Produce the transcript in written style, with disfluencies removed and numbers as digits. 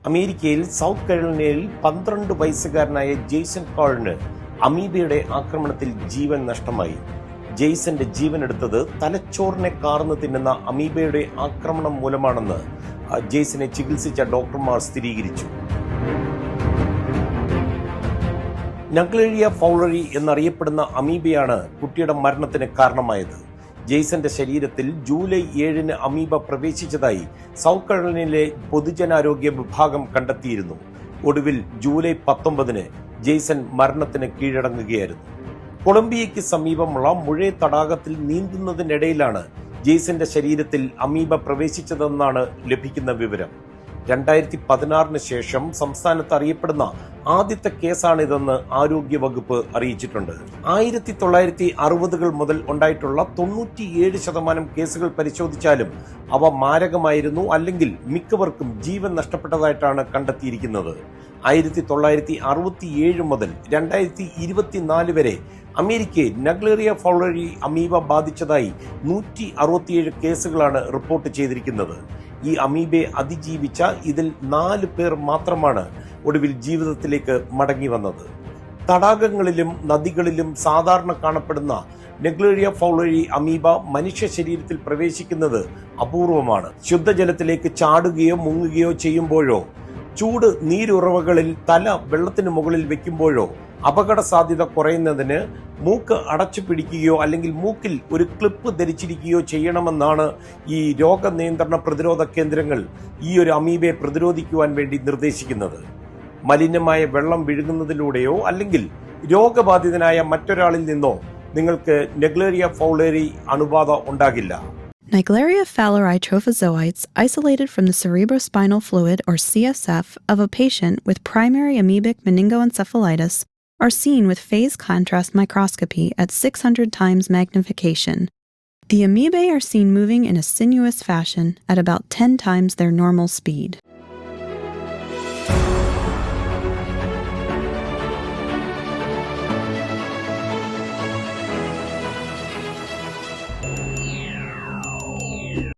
അമേരിക്കയിൽ സൗത്ത് കരോളിനയിൽ 12 വയസ്സുകാരനായ ജെയ്സൺ കോളിന് അമീബയുടെ ആക്രമണത്തിൽ ജീവൻ നഷ്ടമായി. ജെയ്സന്റെ ജീവനെടുത്തത് തലച്ചോറിനെ കാർന്നു തിന്നുന്ന അമീബയുടെ ആക്രമണം മൂലമാണെന്ന് ജെയ്സനെ ചികിത്സിച്ച ഡോക്ടർമാർ സ്ഥിരീകരിച്ചു. നഗ്ലേറിയ ഫൗളറി എന്നറിയപ്പെടുന്ന അമീബയാണ് കുട്ടിയുടെ മരണത്തിന് കാരണമായത്. ജെയ്സന്റെ ശരീരത്തിൽ ജൂലൈ 7 അമീബ പ്രവേശിച്ചതായി സൗത്ത് കരോളിനയിലെ പൊതുജനാരോഗ്യ വിഭാഗം കണ്ടെത്തിയിരുന്നു. ഒടുവിൽ ജൂലൈ 19 ജെയ്സൺ മരണത്തിന് കീഴടങ്ങുകയായിരുന്നു. കൊളംബിയയ്ക്ക് സമീപമുള്ള മുഴേ തടാകത്തിൽ നീന്തുന്നതിനിടയിലാണ് ജെയ്സന്റെ ശരീരത്തിൽ അമീബ പ്രവേശിച്ചതെന്നാണ് ലഭിക്കുന്ന വിവരം. 2016 ശേഷം സംസ്ഥാനത്ത് അറിയപ്പെടുന്ന ആദ്യത്തെ കേസാണിതെന്ന് ആരോഗ്യവകുപ്പ് അറിയിച്ചിട്ടുണ്ട്. 1960-കൾ മുതൽ ഉണ്ടായിട്ടുള്ള 97% കേസുകൾ പരിശോധിച്ചാലും അവ മാരകമായിരുന്നു, അല്ലെങ്കിൽ മിക്കവർക്കും ജീവൻ നഷ്ടപ്പെട്ടതായിട്ടാണ് കണ്ടെത്തിയിരിക്കുന്നത്. 1967 മുതൽ 2024 വരെ അമേരിക്കയിൽ നഗ്ലേറിയ ഫൗളറി അമീബ ബാധിച്ചതായി 167 കേസുകളാണ് റിപ്പോർട്ട് ചെയ്തിരിക്കുന്നത്. ഈ അമീബയെ അതിജീവിച്ച ഇതിൽ 4 പേർ മാത്രമാണ് ഒടുവിൽ ജീവിതത്തിലേക്ക് മടങ്ങി വന്നത്. തടാകങ്ങളിലും നദികളിലും സാധാരണ കാണപ്പെടുന്ന നഗ്ലേറിയ ഫൗളറി അമീബ മനുഷ്യ ശരീരത്തിൽ പ്രവേശിക്കുന്നത് അപൂർവമാണ്. ശുദ്ധജലത്തിലേക്ക് ചാടുകയോ മുങ്ങുകയോ ചെയ്യുമ്പോഴോ ചൂട് നീരുറവകളിൽ തല വെള്ളത്തിന് മുകളിൽ വെക്കുമ്പോഴോ അപകട സാധ്യത കുറയുന്നതിന് മൂക്ക് അടച്ചു പിടിക്കുകയോ അല്ലെങ്കിൽ മൂക്കിൽ ഒരു ക്ലിപ്പ് ധരിച്ചിരിക്കുകയോ ചെയ്യണമെന്നാണ് ഈ രോഗനിയന്ത്രണ പ്രതിരോധ കേന്ദ്രങ്ങൾ ഈ ഒരു അമീബയെ പ്രതിരോധിക്കുവാൻ വേണ്ടി നിർദ്ദേശിക്കുന്നത്. മലിനമായ വെള്ളം വിഴുങ്ങുന്നതിലൂടെയോ അല്ലെങ്കിൽ രോഗബാധിതനായ മറ്റൊരാളിൽ നിന്നോ നിങ്ങൾക്ക് നഗ്ലേറിയ ഫൗളറി അണുബാധ ഉണ്ടാകില്ല. Naegleria fowleri trophozoites isolated from the cerebrospinal fluid, or CSF, of a patient with primary amoebic meningoencephalitis are seen with phase contrast microscopy at 600 times magnification. The amoebae are seen moving in a sinuous fashion at about 10 times their normal speed.